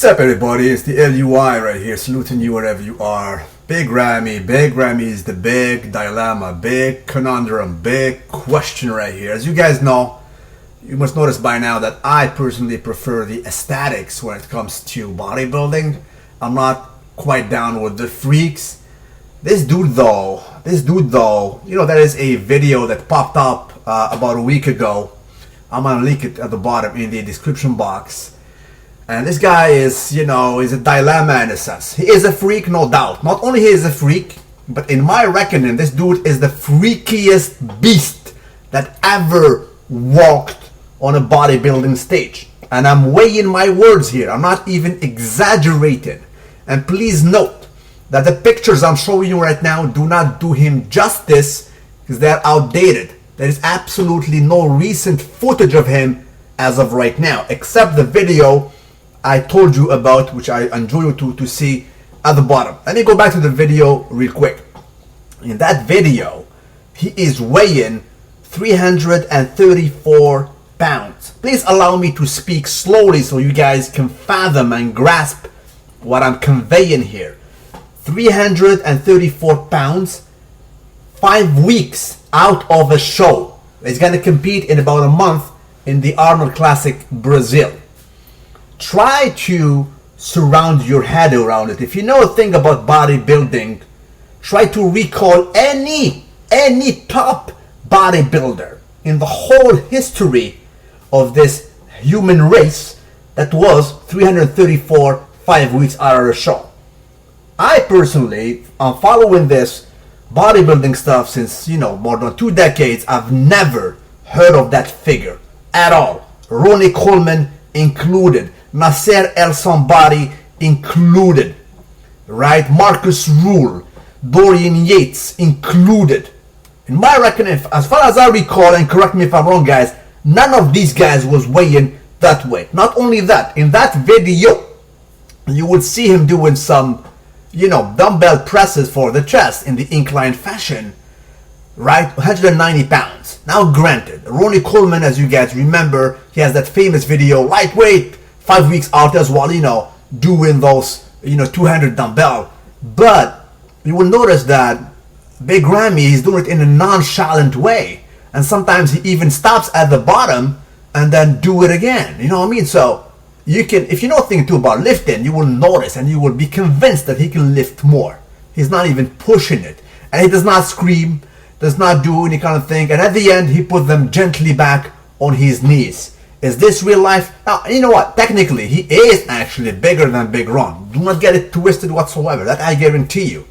What's up, everybody? It's the LUI right here, saluting you wherever you are. Big Ramy. Big Ramy is the big dilemma, big conundrum, big question right here. As you guys know, you must notice by now that I personally prefer the aesthetics when it comes to bodybuilding. I'm not quite down with the freaks. This dude though, you know, there is a video that popped up about a week ago. I'm gonna link it at the bottom in the description box. And this guy is, you know, is a dilemma in a sense. He is a freak, no doubt. Not only he is a freak, but in my reckoning, this dude is the freakiest beast that ever walked on a bodybuilding stage. And I'm weighing my words here. I'm not even exaggerating. And please note that the pictures I'm showing you right now do not do him justice because they're outdated. There is absolutely no recent footage of him as of right now, except the video I told you about, which I enjoy you to see at the bottom. Let me go back to the video real quick. In that video, he is weighing 334 pounds. Please allow me to speak slowly so you guys can fathom and grasp what I'm conveying here. 334 pounds, 5 weeks out of a show. He's gonna compete in about a month in the Arnold Classic Brazil. Try to surround your head around it. If you know a thing about bodybuilding, try to recall any top bodybuilder in the whole history of this human race that was 334 5 weeks out of a show. I personally am following this bodybuilding stuff since, you know, more than 2 decades. I've never heard of that figure at all. Ronnie Coleman included. Nasser El Somebody included, right? Marcus Rule, Dorian Yates included. In my reckoning, as far as I recall, and correct me if I'm wrong, guys, none of these guys was weighing that way. Not only that, in that video, you would see him doing some, you know, dumbbell presses for the chest in the inclined fashion, right? 190 pounds. Now, granted, Ronnie Coleman, as you guys remember, he has that famous video, lightweight, 5 weeks out as well, you know, doing those, you know, 200 dumbbell. But you will notice that Big Ramy, he's doing it in a nonchalant way. And sometimes he even stops at the bottom and then do it again. You know what I mean? So you can, if you know a thing too about lifting, you will notice and you will be convinced that he can lift more. He's not even pushing it. And he does not scream, does not do any kind of thing. And at the end, he put them gently back on his knees. Is this real life? Now, you know what? Technically, he is actually bigger than Big Ron. Do not get it twisted whatsoever. That I guarantee you,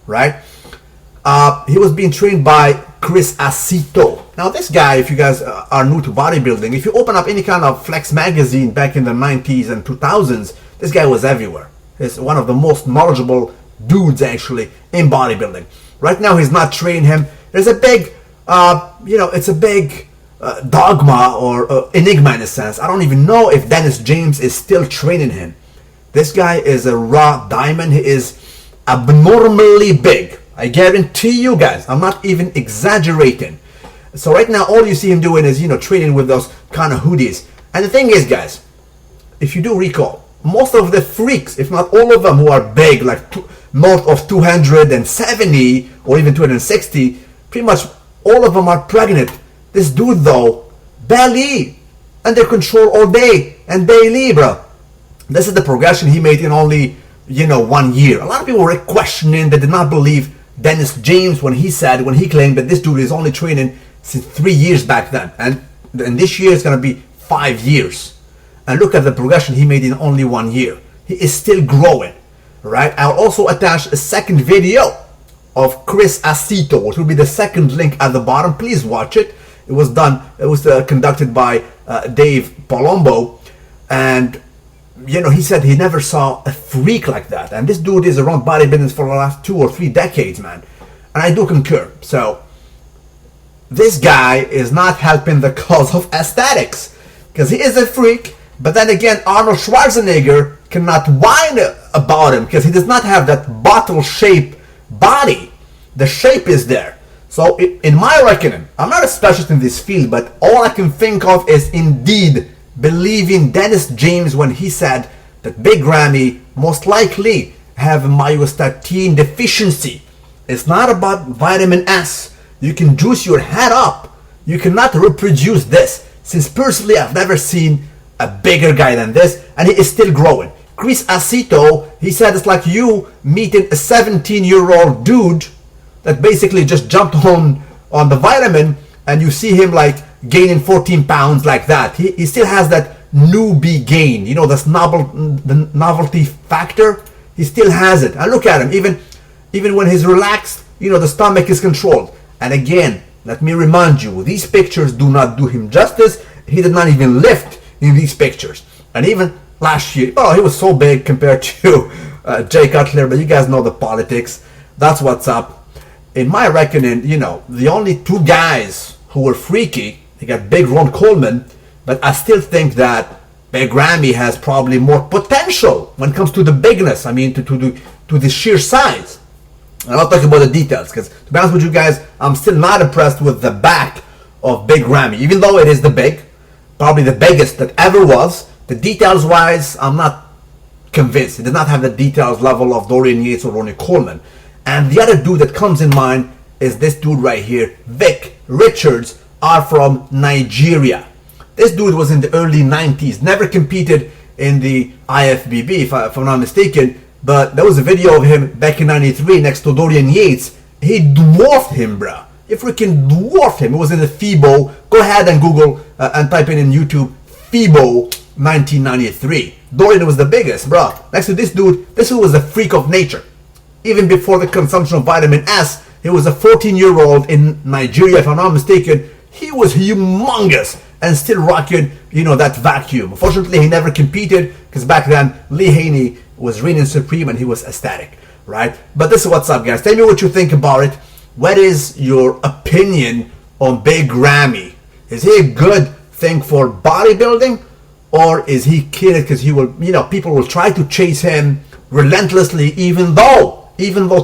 right? He was being trained by Chris Acito. Now, this guy, if you guys are new to bodybuilding, if you open up any kind of Flex magazine back in the 90s and 2000s, this guy was everywhere. He's one of the most knowledgeable dudes, actually, in bodybuilding. Right now, he's not training him. There's a big, you know, it's a big dogma or enigma in a sense. I don't even know if Dennis James is still training him. This guy is a raw diamond. He is abnormally big. I guarantee you guys, I'm not even exaggerating. So right now all you see him doing is, you know, training with those kind of hoodies. And the thing is, guys, if you do recall, most of the freaks, if not all of them, who are big, like north of 270 or even 260, pretty much all of them are pregnant. This dude though, barely under control all day and daily, bro. This is the progression he made in only, you know, 1 year. A lot of people were questioning, they did not believe Dennis James when he claimed that this dude is only training since 3 years back then. And this year is gonna be 5 years. And look at the progression he made in only 1 year. He is still growing, right? I'll also attach a second video of Chris Acito, which will be the second link at the bottom. Please watch it. It was conducted by Dave Palumbo, and you know, he said he never saw a freak like that. And this dude is around bodybuilding for the last 2 or 3 decades, man. And I do concur. So this guy is not helping the cause of aesthetics because he is a freak. But then again, Arnold Schwarzenegger cannot whine about him because he does not have that bottle-shaped body. The shape is there. So in my reckoning, I'm not a specialist in this field, but all I can think of is indeed believing Dennis James when he said that Big Ramy most likely have myostatin deficiency. It's not about vitamin S. You can juice your head up. You cannot reproduce this. Since personally I've never seen a bigger guy than this, and he is still growing. Chris Acito, he said it's like you meeting a 17-year-old dude that basically just jumped on the vitamin, and you see him like gaining 14 pounds like that. He still has that newbie gain, you know, this the novelty factor. He still has it. And look at him, even when he's relaxed, you know, the stomach is controlled. And again, let me remind you, these pictures do not do him justice. He did not even lift in these pictures. And even last year, oh, he was so big compared to Jay Cutler, but you guys know the politics. That's what's up. In my reckoning, you know, the only two guys who were freaky, they got Big Ron Coleman, but I still think that Big Ramy has probably more potential when it comes to the bigness. I mean, to the sheer size. I'm not talking about the details, because to be honest with you guys, I'm still not impressed with the back of Big Ramy, even though it is probably the biggest that ever was. The details wise, I'm not convinced. It did not have the details level of Dorian Yates or Ronnie Coleman. And the other dude that comes in mind is this dude right here, Vic Richards, are from Nigeria. This dude was in the early 90s, never competed in the IFBB if I'm not mistaken, but there was a video of him back in 93 next to Dorian Yates. He dwarfed him, bruh. He freaking dwarfed him. It was in the FIBO. Go ahead and Google and type in YouTube FIBO 1993. Dorian was the biggest, bruh. Next to this dude was a freak of nature. Even before the consumption of vitamin S, he was a 14-year-old in Nigeria, if I'm not mistaken. He was humongous and still rocking, you know, that vacuum. Unfortunately, he never competed because back then Lee Haney was reigning supreme and he was ecstatic, right? But this is what's up, guys. Tell me what you think about it. What is your opinion on Big Ramy? Is he a good thing for bodybuilding, or is he kidded because he will, you know, people will try to chase him relentlessly, even though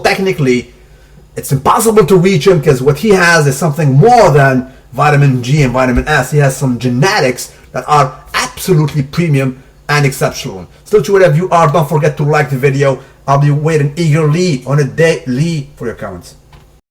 technically it's impossible to reach him, because what he has is something more than vitamin G and vitamin S. He has some genetics that are absolutely premium and exceptional. Still to whatever you are, don't forget to like the video. I'll be waiting eagerly on a daily for your comments.